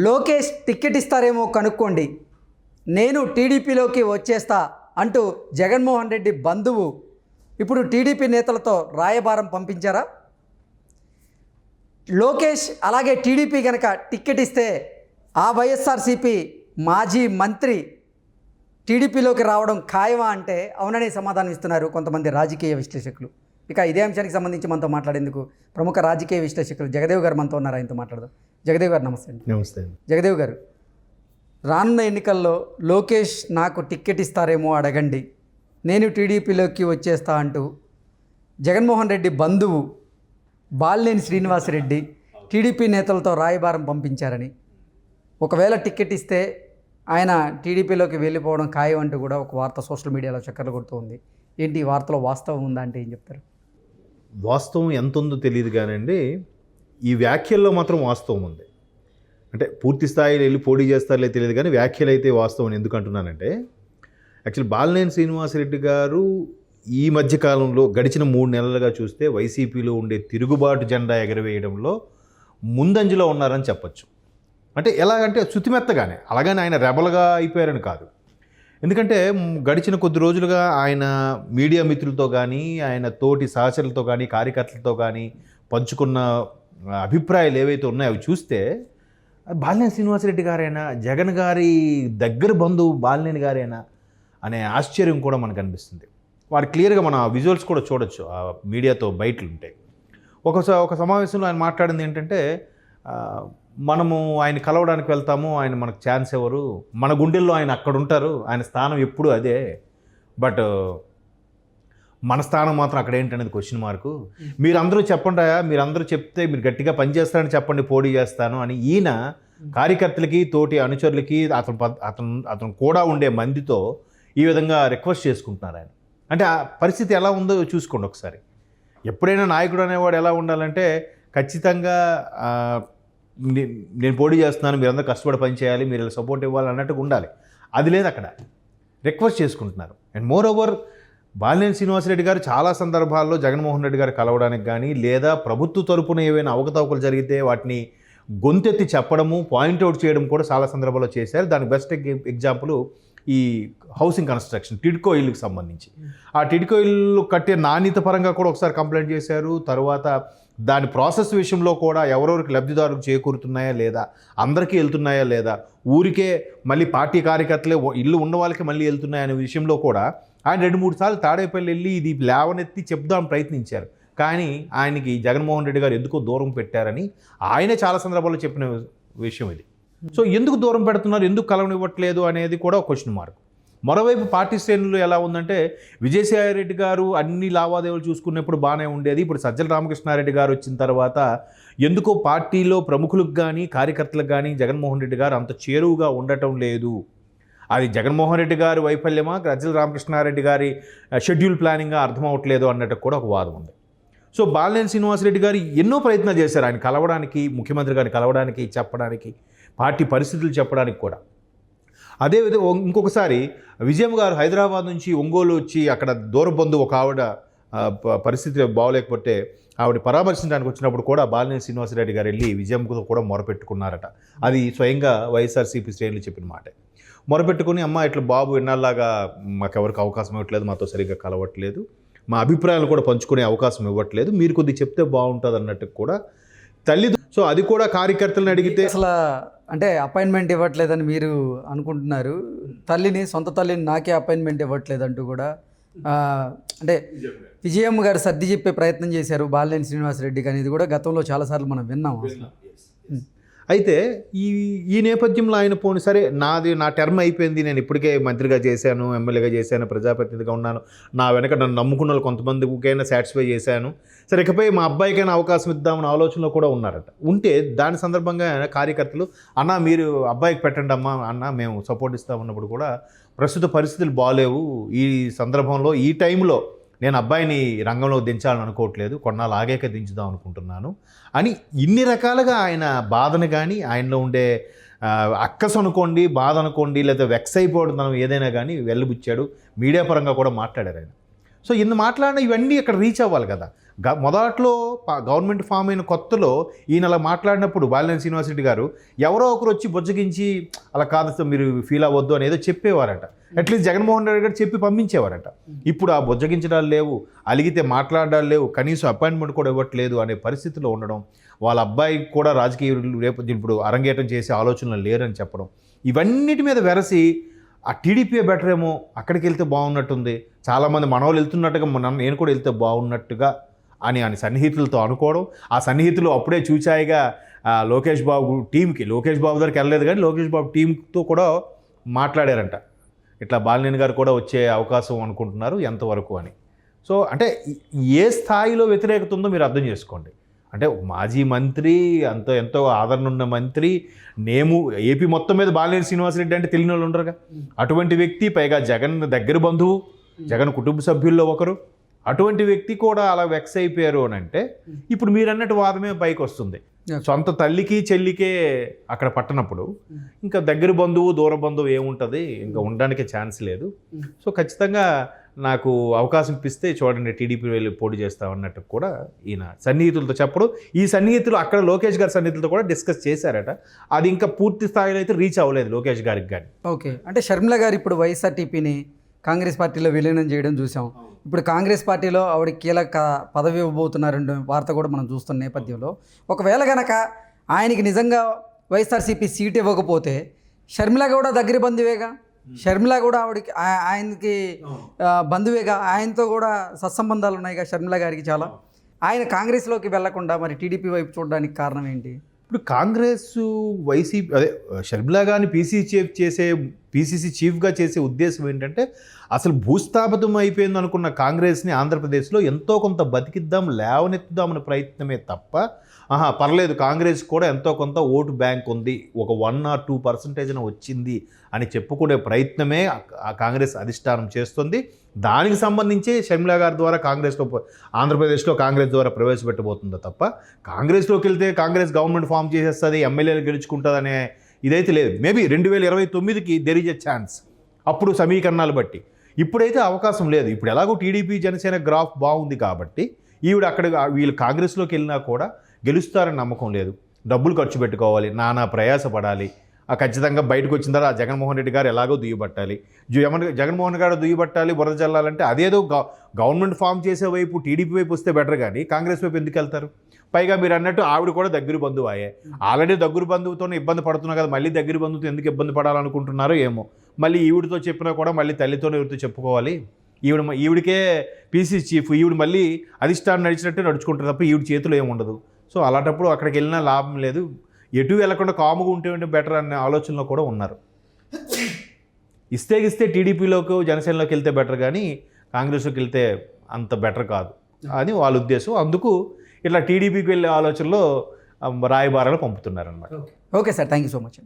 Lokesh ticket ఇస్తారేమో కనుక్కోండి, నేను టీడీపీలోకి వచ్చేస్తా అంటూ జగన్మోహన్ రెడ్డి బంధువు ఇప్పుడు టీడీపీ నేతలతో రాయబారం పంపించారా? లోకేష్ అలాగే టీడీపీ కనుక టికెట్ ఇస్తే ఆ వైఎస్ఆర్సీపీ మాజీ మంత్రి టీడీపీలోకి రావడం ఖాయమా అంటే అవునని సమాధానం ఇస్తున్నారు కొంతమంది రాజకీయ విశ్లేషకులు. ఇక ఇదే అంశానికి సంబంధించి మనతో మాట్లాడేందుకు ప్రముఖ రాజకీయ విశ్లేషకులు జగదేవ్ గారు మనతో ఉన్నారు. ఆయనతో మాట్లాడదాం. జగదేవ్ గారు నమస్తే అండి. నమస్తే. జగదేవ్ గారు, రానున్న ఎన్నికల్లో లోకేష్ నాకు టికెట్ ఇస్తారేమో అడగండి, నేను టీడీపీలోకి వచ్చేస్తా అంటూ జగన్మోహన్ రెడ్డి బంధువు బాలినేని శ్రీనివాసరెడ్డి టీడీపీ నేతలతో రాయబారం పంపించారని, ఒకవేళ టికెట్ ఇస్తే ఆయన టీడీపీలోకి వెళ్ళిపోవడం ఖాయం అంటూ కూడా ఒక వార్త సోషల్ మీడియాలో చక్కర్లు కొడుతూ ఉంది. ఏంటి ఈ వార్తలో వాస్తవం ఉందా అంటే ఏం చెప్తారు? వాస్తవం ఎంత ఉందో తెలియదు కానండి, ఈ వ్యాఖ్యల్లో మాత్రం వాస్తవం ఉంది. అంటే పూర్తి స్థాయిలో వెళ్ళి పోటీ చేస్తారో తెలియదు కానీ వ్యాఖ్యలు అయితే వాస్తవం. ఎందుకు అంటున్నానంటే, యాక్చువల్ బాలినేని శ్రీనివాసరెడ్డి గారు ఈ మధ్యకాలంలో గడిచిన 3 నెలలుగా చూస్తే వైసీపీలో ఉండే తిరుగుబాటు జెండా ఎగరవేయడంలో ముందంజలో ఉన్నారని చెప్పచ్చు. అంటే ఎలాగంటే శుతిమెత్తగానే, అలాగని ఆయన రెబల్గా అయిపోయారని కాదు. ఎందుకంటే గడిచిన కొద్ది రోజులుగా ఆయన మీడియా మిత్రులతో కానీ, ఆయన తోటి సహచరులతో కానీ, కార్యకర్తలతో కానీ పంచుకున్న అభిప్రాయాలు ఏవైతే ఉన్నాయో అవి చూస్తే బాలినేని శ్రీనివాసరెడ్డి గారైనా, జగన్ గారి దగ్గర బంధువు బాలినేని గారైనా అనే ఆశ్చర్యం కూడా మనకు అనిపిస్తుంది. వాడు క్లియర్గా మన విజువల్స్ కూడా చూడొచ్చు, ఆ మీడియాతో బయటలు ఉంటాయి. ఒక సమావేశంలో ఆయన మాట్లాడింది ఏంటంటే, మనము ఆయన కలవడానికి వెళ్తాము, ఆయన మనకు ఛాన్స్ ఎవరు, మన గుండెల్లో ఆయన అక్కడ ఉంటారు, ఆయన స్థానం ఎప్పుడు అదే, బట్ మన స్థానం మాత్రం అక్కడ ఏంటనేది క్వశ్చన్ మార్కు. మీరందరూ చెప్పండి, మీరందరూ చెప్తే మీరు గట్టిగా పనిచేస్తారని చెప్పండి, పోటీ చేస్తాను అని ఈయన కార్యకర్తలకి, తోటి అనుచరులకి, అతను కూడా ఉండే మందితో ఈ విధంగా రిక్వెస్ట్ చేసుకుంటున్నారు ఆయన. అంటే ఆ పరిస్థితి ఎలా ఉందో చూసుకోండి ఒకసారి. ఎప్పుడైనా నాయకుడు అనేవాడు ఎలా ఉండాలంటే, ఖచ్చితంగా నేను పోటీ చేస్తున్నాను, మీరందరూ కష్టపడి పని చేయాలి, మీరు ఇలా సపోర్ట్ ఇవ్వాలి అన్నట్టుగా ఉండాలి. అది లేదు, అక్కడ రిక్వెస్ట్ చేసుకుంటున్నారు. And moreover Balineni Srinivasareddy గారు చాలా సందర్భాల్లో జగన్మోహన్ రెడ్డి గారు కలవడానికి కానీ, లేదా ప్రభుత్వ తరపున ఏవైనా అవకతవకలు జరిగితే వాటిని గొంతెత్తి చెప్పడము, పాయింట్అవుట్ చేయడం కూడా చాలా సందర్భాల్లో చేశారు. దానికి బెస్ట్ ఎగ్జాంపుల్ ఈ హౌసింగ్ కన్స్ట్రక్షన్, టిడ్కో ఇల్లుకి సంబంధించి. ఆ టిడ్కో ఇల్లు కట్టే నాణ్యత పరంగా కూడా ఒకసారి కంప్లైంట్ చేశారు. తర్వాత దాని ప్రాసెస్ విషయంలో కూడా ఎవరెవరికి లబ్ధిదారులకు చేకూరుతున్నాయా లేదా, అందరికీ వెళ్తున్నాయా లేదా, ఊరికే మళ్ళీ పార్టీ కార్యకర్తలే ఇల్లు ఉన్న వాళ్ళకి మళ్ళీ వెళ్తున్నాయా అనే విషయంలో కూడా ఆయన 2-3 సార్లు తాడేపల్లి వెళ్ళి ఇది లేవనెత్తి చెప్దామని ప్రయత్నించారు. కానీ ఆయనకి జగన్మోహన్ రెడ్డి గారు ఎందుకో దూరం పెట్టారని ఆయనే చాలా సందర్భాల్లో చెప్పిన విషయం ఇది. సో ఎందుకు దూరం పెడుతున్నారు, ఎందుకు కలవనివ్వట్లేదు అనేది కూడా ఒక క్వశ్చన్ మార్క్. మరోవైపు పార్టీ శ్రేణులు ఎలా ఉందంటే, విజయసాయిరెడ్డి గారు అన్ని లావాదేవీలు చూసుకున్నప్పుడు బాగానే ఉండేది, ఇప్పుడు సజ్జల రామకృష్ణారెడ్డి గారు వచ్చిన తర్వాత ఎందుకో పార్టీలో ప్రముఖులకు కానీ, కార్యకర్తలకు కానీ జగన్మోహన్ రెడ్డి గారు అంత చేరువుగా ఉండటం లేదు. అది జగన్మోహన్ రెడ్డి గారి వైఫల్యమా, సజ్జల రామకృష్ణారెడ్డి గారి షెడ్యూల్ ప్లానింగ్గా అర్థం అవ్వట్లేదు అన్నట్టు కూడా ఒక వాదం ఉంది. సో బాలినేని శ్రీనివాసరెడ్డి గారు ఎన్నో ప్రయత్నాలు చేశారు ఆయన కలవడానికి, ముఖ్యమంత్రి గారిని కలవడానికి, చెప్పడానికి, పార్టీ పరిస్థితులు చెప్పడానికి కూడా. అదేవిధంగా ఇంకొకసారి విజయమ్మ గారు హైదరాబాద్ నుంచి ఒంగోలు వచ్చి అక్కడ దూర బంధువు ఒక ఆవిడ పరిస్థితి బాగోలేకపోతే ఆవిడ పరామర్శించడానికి వచ్చినప్పుడు కూడా బాలినేని శ్రీనివాసరెడ్డి గారు వెళ్ళి విజయమ్మతో కూడా మొరపెట్టుకున్నారట. అది స్వయంగా వైఎస్ఆర్సీపీ శ్రేణులు చెప్పిన మాట. మొరపెట్టుకుని, అమ్మ ఇట్లా బాబు ఎన్నాళ్ళలాగా మాకెవరికి అవకాశం ఇవ్వట్లేదు, మాతో సరిగ్గా కలవట్లేదు, మా అభిప్రాయాలు కూడా పంచుకునే అవకాశం ఇవ్వట్లేదు, మీరు కొద్దిగా చెప్తే బాగుంటుంది అన్నట్టు కూడా తల్లి. సో అది కూడా కార్యకర్తలను అడిగితే అసలు అంటే అపాయింట్మెంట్ ఇవ్వట్లేదని మీరు అనుకుంటున్నారు, సొంత తల్లిని నాకే అపాయింట్మెంట్ ఇవ్వట్లేదు అంటూ కూడా అంటే విజయమ్మ గారు సర్ది చెప్పే ప్రయత్నం చేశారు బాలినేని శ్రీనివాసరెడ్డికి అనేది కూడా గతంలో చాలాసార్లు మనం విన్నాము. అయితే ఈ నేపథ్యంలో ఆయన పోనీ సరే, నా టర్మ్ అయిపోయింది, నేను ఇప్పటికే మంత్రిగా చేశాను, ఎమ్మెల్యేగా చేశాను, ప్రజాప్రతినిధిగా ఉన్నాను, నా వెనక నన్ను నమ్ముకున్న వాళ్ళు కొంతమందికైనా సాటిస్ఫై చేశాను, సరే ఇకపై మా అబ్బాయికైనా అవకాశం ఇద్దామని ఆలోచనలో కూడా ఉన్నారట. ఉంటే దాని సందర్భంగా కార్యకర్తలు, అన్న మీరు అబ్బాయికి పెట్టండి అమ్మా, అన్న మేము సపోర్ట్ ఇస్తామన్నప్పుడు కూడా ప్రస్తుత పరిస్థితులు బాగాలేవు, ఈ సందర్భంలో ఈ టైంలో నేను అబ్బాయిని రంగంలో దించాలని అనుకోవట్లేదు, కొన్నాళ్ళు ఆగాక దించుదాం అనుకుంటున్నాను అని ఇన్ని రకాలుగా ఆయన బాధను కానీ, ఆయనలో ఉండే అక్కసు అనుకోండి, బాధ అనుకోండి, లేదా వెక్స్ అయిపోవడం ఏదైనా కానీ వెళ్ళబుచ్చాడు. మీడియా పరంగా కూడా మాట్లాడారు ఆయన. సో ఇన్ని మాట్లాడిన ఇవన్నీ ఇక్కడ రీచ్ అవ్వాలి కదా. మొదట్లో గవర్నమెంట్ ఫామ్ అయిన కొత్తలో ఈయన అలా మాట్లాడినప్పుడు బాలినేని శ్రీనివాసరెడ్డి గారు ఎవరో ఒకరు వచ్చి బుజ్జగించి అలా కాదు మీరు ఫీల్ అవ్వద్దు అనేదో చెప్పేవారట. అట్లీస్ట్ జగన్మోహన్ రెడ్డి గారు చెప్పి పంపించేవారట. ఇప్పుడు ఆ బుజ్జగించడాలు లేవు, అలిగితే మాట్లాడాలు లేవు, కనీసం అపాయింట్మెంట్ కూడా ఇవ్వట్లేదు అనే పరిస్థితిలో ఉండడం, వాళ్ళ అబ్బాయికి కూడా రాజకీయ రేపు ఇప్పుడు అరంగేటం చేసే ఆలోచనలు లేరని చెప్పడం, ఇవన్నిటి మీద వెరసి ఆ టీడీపీ బెటర్ ఏమో, అక్కడికి వెళ్తే బాగున్నట్టుంది, చాలామంది మనవాళ్ళు వెళ్తున్నట్టుగా నేను కూడా వెళ్తే బాగున్నట్టుగా అని సన్నిహితులతో అనుకోవడం, ఆ సన్నిహితులు అప్పుడే చూచాయిగా లోకేష్ బాబు టీంకి, లోకేష్ బాబు దగ్గరికి వెళ్ళలేదు కానీ లోకేష్ బాబు టీంతో కూడా మాట్లాడారంట, ఇట్లా బాలినేని గారు కూడా వచ్చే అవకాశం అనుకుంటున్నారు ఎంతవరకు అని. సో అంటే ఏ స్థాయిలో వ్యతిరేకత ఉందో మీరు అర్థం చేసుకోండి. అంటే మాజీ మంత్రి, ఎంతో ఆదరణ ఉన్న మంత్రి, ఏపీ మొత్తం మీద బాలినేని శ్రీనివాసరెడ్డి అంటే తెలియని వాళ్ళు ఉండరుగా, అటువంటి వ్యక్తి, పైగా జగన్ దగ్గర బంధువు, జగన్ కుటుంబ సభ్యుల్లో ఒకరు, అటువంటి వ్యక్తి కూడా అలా వెక్స్ అయిపోయారు అని అంటే ఇప్పుడు మీరు అన్నట్టు వాదమే పైకి వస్తుంది. సొంత తల్లికి చెల్లికే అక్కడ పట్టనప్పుడు ఇంకా దగ్గర బంధువు దూర బంధువు ఏముంటుంది, ఇంకా ఉండడానికి ఛాన్స్ లేదు. సో ఖచ్చితంగా నాకు అవకాశం ఇప్పిస్తే చూడండి టీడీపీ వెళ్ళి పోటీ చేస్తామన్నట్టు కూడా ఈయన సన్నిహితులతో చెప్పడం, ఈ సన్నిహితులు అక్కడ లోకేష్ గారి సన్నిహితులతో కూడా డిస్కస్ చేశారట. అది ఇంకా పూర్తి స్థాయిలో అయితే రీచ్ అవ్వలేదు లోకేష్ గారికి కానీ. ఓకే, అంటే షర్మిల గారు ఇప్పుడు వైఎస్ఆర్టీపీని కాంగ్రెస్ పార్టీలో విలీనం చేయడం చూసాం. ఇప్పుడు కాంగ్రెస్ పార్టీలో ఆవిడ కీలక పదవి ఇవ్వబోతున్నారనే వార్త కూడా మనం చూస్తున్న నేపథ్యంలో, ఒకవేళ కనుక ఆయనకి నిజంగా వైఎస్ఆర్సీపీ సీట్ ఇవ్వకపోతే షర్మిల కూడా దగ్గర బంధువేగా, షర్మిల కూడా ఆవిడకి ఆయనకి బంధువేగా, ఆయనతో కూడా సత్సంబంధాలు ఉన్నాయిగా షర్మిల గారికి చాలా. ఆయన కాంగ్రెస్లోకి వెళ్లకుండా మరి టీడీపీ వైపు చూడడానికి కారణం ఏంటి? ఇప్పుడు కాంగ్రెస్ వైసీపీ అదే షర్మిల గారిని పీసీసీ చీఫ్గా చేసే ఉద్దేశం ఏంటంటే అసలు భూస్థాపితం అయిపోయింది అనుకున్న కాంగ్రెస్ని ఆంధ్రప్రదేశ్లో ఎంతో కొంత బతికిద్దాం, లేవనెత్తుదామనే ప్రయత్నమే తప్ప పర్లేదు కాంగ్రెస్ కూడా ఎంతో కొంత ఓటు బ్యాంక్ ఉంది, ఒక 1 or 2% వచ్చింది అని చెప్పుకునే ప్రయత్నమే ఆ కాంగ్రెస్ అధిష్టానం చేస్తుంది. దానికి సంబంధించి షర్మిల గారి ద్వారా ఆంధ్రప్రదేశ్లో కాంగ్రెస్ ద్వారా ప్రవేశపెట్టబోతుందో తప్ప కాంగ్రెస్లోకి వెళ్తే కాంగ్రెస్ గవర్నమెంట్ ఫామ్ చేసేస్తుంది, ఎమ్మెల్యేలు గెలుచుకుంటుంది అనే ఇదైతే లేదు. మేబీ 2029కి దెర్ ఈజ్ ఎ ఛాన్స్, అప్పుడు సమీకరణాలు బట్టి. ఇప్పుడైతే అవకాశం లేదు. ఇప్పుడు ఎలాగో టీడీపీ జనసేన గ్రాఫ్ బాగుంది కాబట్టి ఈవిడ వీళ్ళు కాంగ్రెస్లోకి వెళ్ళినా కూడా గెలుస్తారని నమ్మకం లేదు. డబ్బులు ఖర్చు పెట్టుకోవాలి, నానా ప్రయాసపడాలి, ఖచ్చితంగా బయటకు వచ్చిన తర్వాత జగన్మోహన్ రెడ్డి గారు ఎలాగో దుయ్యబట్టాలి, జగన్మోహన్ గారు దుయ్యబట్టాలి, బురద చల్లాలంటే అదేదో గవర్నమెంట్ ఫామ్ చేసే వైపు టీడీపీ వైపు వస్తే బెటర్ కానీ కాంగ్రెస్ వైపు ఎందుకు వెళ్తారు? పైగా మీరు అన్నట్టు ఆవిడ కూడా దగ్గర బంధువు అయ్యే, ఆల్రెడీ దగ్గర బంధువుతోనే ఇబ్బంది పడుతున్నా కదా, మళ్ళీ దగ్గర బంధువుతో ఎందుకు ఇబ్బంది పడాలనుకుంటున్నారో ఏమో. మళ్ళీ ఈవిడితో చెప్పినా కూడా మళ్ళీ తల్లితోనే ఎవరితో చెప్పుకోవాలి, ఈవిడికే పీసీ చీఫ్, ఈవిడ మళ్ళీ అధిష్టానం నడిచినట్టే నడుచుకుంటారు తప్ప ఈవిడ చేతిలో ఏముండదు. సో అలాంటప్పుడు అక్కడికి వెళ్ళినా లాభం లేదు, ఎటు వెళ్లకుండా కాముగా ఉంటే బెటర్ అనే ఆలోచనలో కూడా ఉన్నారు. ఇస్తే టీడీపీలోకి జనసేనలోకి వెళ్తే బెటర్ కానీ కాంగ్రెస్లోకి వెళ్తే అంత బెటర్ కాదు అని వాళ్ళ ఉద్దేశం. అందుకు ఇట్లా టీడీపీకి వెళ్ళే ఆలోచనలో రాయబారాలు పంపుతున్నారన్నమాట. Okay sir, thank you so much.